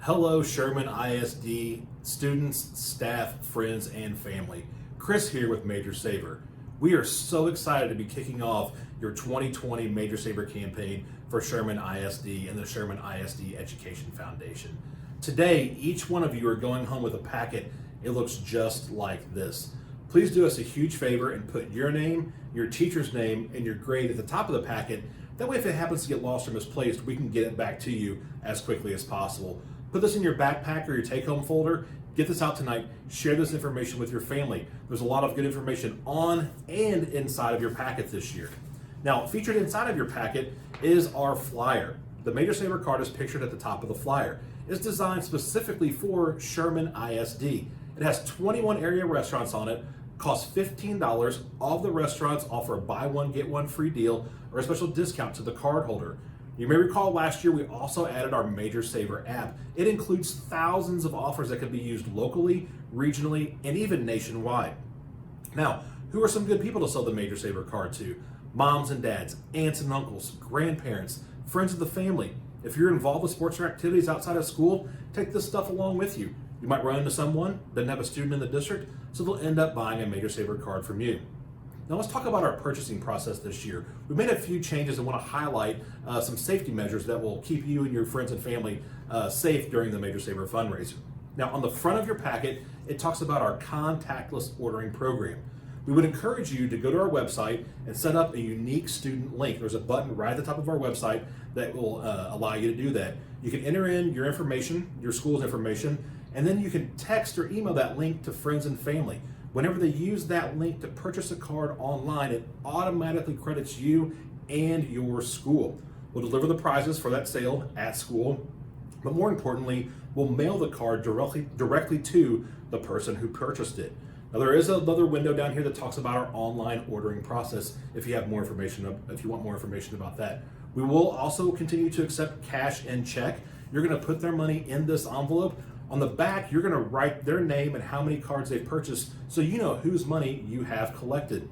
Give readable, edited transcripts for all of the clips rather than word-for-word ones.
Hello, Sherman ISD students, staff, friends, and family. Chris here with Major Saver. We are so excited to be kicking off your 2020 Major Saver campaign for Sherman ISD and the Sherman ISD Education Foundation. Today, each one of you are going home with a packet. It looks just like this. Please do us a huge favor and put your name, your teacher's name, and your grade at the top of the packet. That way, if it happens to get lost or misplaced, we can get it back to you as quickly as possible. Put this in your backpack or your take-home folder. Get this out tonight. Share this information with your family. There's a lot of good information on and inside of your packet this year. Now, featured inside of your packet is our flyer. The Major Saver card is pictured at the top of the flyer. It's designed specifically for Sherman ISD. It has 21 area restaurants on it, costs $15. All of the restaurants offer a buy one, get one free deal or a special discount to the card holder. You may recall last year we also added our Major Saver app. It includes thousands of offers that can be used locally, regionally, and even nationwide. Now, who are some good people to sell the Major Saver card to? Moms and dads, aunts and uncles, grandparents, friends of the family. If you're involved with sports or activities outside of school, take this stuff along with you. You might run into someone that doesn't have a student in the district, so they'll end up buying a Major Saver card from you. Now let's talk about our purchasing process this year. We've made a few changes and want to highlight some safety measures that will keep you and your friends and family safe during the Major Saver fundraiser. Now on the front of your packet, it talks about our contactless ordering program. We would encourage you to go to our website and set up a unique student link. There's a button right at the top of our website that will allow you to do that. You can enter in your information, your school's information, and then you can text or email that link to friends and family. Whenever they use that link to purchase a card online, it automatically credits you and your school. We'll deliver the prizes for that sale at school, but more importantly, we'll mail the card directly to the person who purchased it. Now there is another window down here that talks about our online ordering process if you have more information, if you want more information about that. We will also continue to accept cash and check. You're going to put their money in this envelope. On the back, you're going to write their name and how many cards they've purchased so you know whose money you have collected.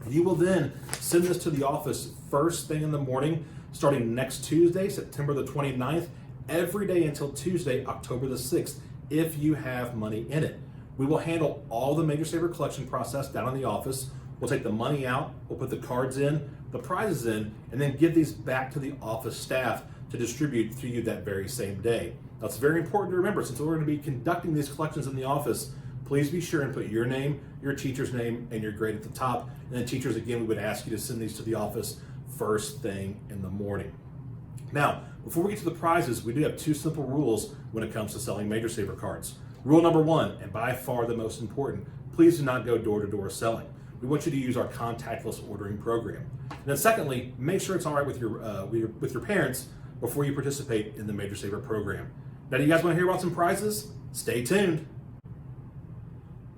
You will then send this to the office first thing in the morning, starting next Tuesday, September the 29th, every day until Tuesday, October the 6th, if you have money in it. We will handle all the Major Saver collection process down in the office. We'll take the money out, we'll put the cards in, the prizes in, and then give these back to the office staff to distribute to you that very same day. That's very important to remember. Since we're going to be conducting these collections in the office, please be sure and put your name, your teacher's name, and your grade at the top. And then teachers, again, we would ask you to send these to the office first thing in the morning. Now, before we get to the prizes, we do have two simple rules when it comes to selling Major Saver cards. Rule number one, and by far the most important, please do not go door-to-door selling. We want you to use our contactless ordering program. And then secondly, make sure it's all right with your parents before you participate in the Major Saver program. Now, do you guys want to hear about some prizes? Stay tuned.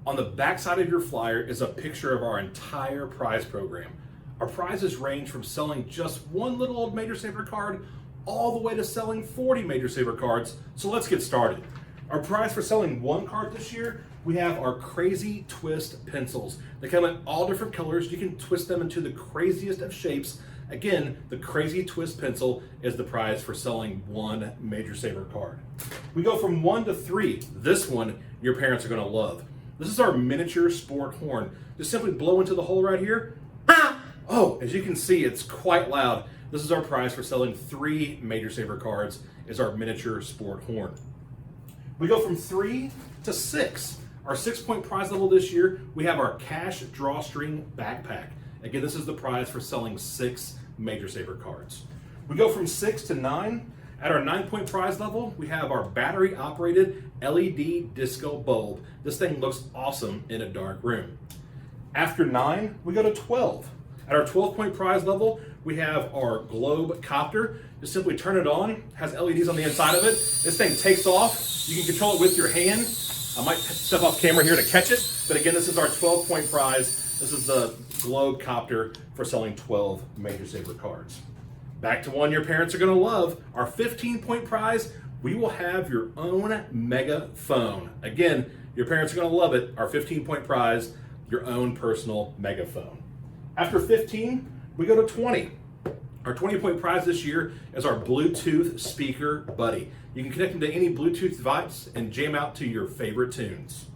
On the back side of your flyer is a picture of our entire prize program. Our prizes range from selling just one little old Major Saver card all the way to selling 40 Major Saver cards. So let's get started. Our prize for selling one card this year, we have our Crazy Twist pencils. They come in all different colors. You can twist them into the craziest of shapes. Again, the Crazy Twist pencil is the prize for selling one Major Saver card. We go from 1 to 3. This one, your parents are going to love. This is our miniature sport horn. Just simply blow into the hole right here. Oh, as you can see, it's quite loud. This is our prize for selling 3 Major Saver cards, is our miniature sport horn. We go from 3 to 6. Our 6-point prize level this year, we have our cash drawstring backpack. Again, this is the prize for selling 6 Major Saver cards. We go from 6 to 9. At our 9-point prize level, we have our battery-operated LED disco bulb. This thing looks awesome in a dark room. After 9, we go to 12. At our 12-point prize level, we have our globe copter. Just simply turn it on, has LEDs on the inside of it. This thing takes off. You can control it with your hand. I might step off camera here to catch it, but again, this is our 12-point prize. This is the globe copter for selling 12 Major Saver cards. Back to one your parents are going to love, our 15-point prize. We will have your own mega phone. Again, your parents are going to love it. Our 15-point prize, your own personal mega phone. After 15, we go to 20. Our 20-point prize this year is our Bluetooth speaker buddy. You can connect them to any Bluetooth device and jam out to your favorite tunes.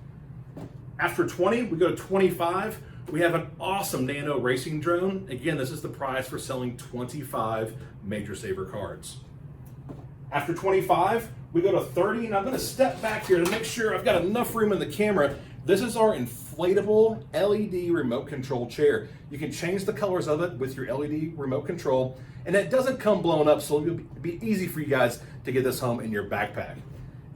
After 20, we go to 25. We have an awesome Nano racing drone. Again, this is the prize for selling 25 Major Saver cards. After 25, we go to 30, and I'm going to step back here to make sure I've got enough room in the camera. This is our inflatable LED remote control chair. You can change the colors of it with your LED remote control, and it doesn't come blown up, so it'll be easy for you guys to get this home in your backpack.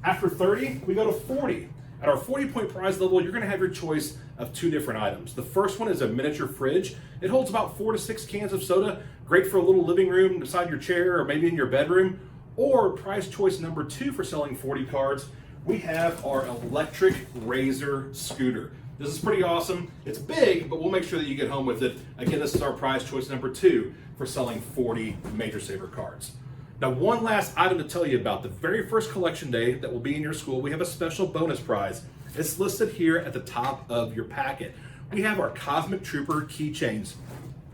After 30, we go to 40. At our 40-point prize level, you're going to have your choice of 2 different items. The first one is a miniature fridge. It holds about 4 to 6 cans of soda, great for a little living room beside your chair or maybe in your bedroom. Or prize choice number 2 for selling 40 cards, we have our electric razor scooter. This is pretty awesome. It's big, but we'll make sure that you get home with it. Again, this is our prize choice number 2 for selling 40 Major Saver cards. Now, one last item to tell you about. The very first collection day that will be in your school, we have a special bonus prize. It's listed here at the top of your packet. We have our Cosmic Trooper keychains.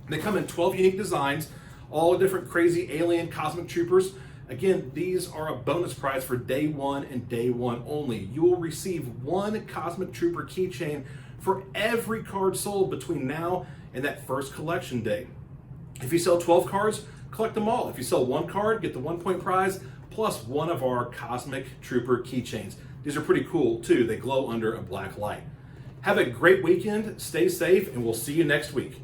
They come in 12 unique designs, all different crazy alien Cosmic Troopers. Again, these are a bonus prize for day 1 and day 1 only. You will receive 1 Cosmic Trooper keychain for every card sold between now and that first collection day. If you sell 12 cards, collect them all. If you sell 1 card, get the 1-point prize plus 1 of our Cosmic Trooper keychains. These are pretty cool too. They glow under a black light. Have a great weekend, stay safe, and we'll see you next week.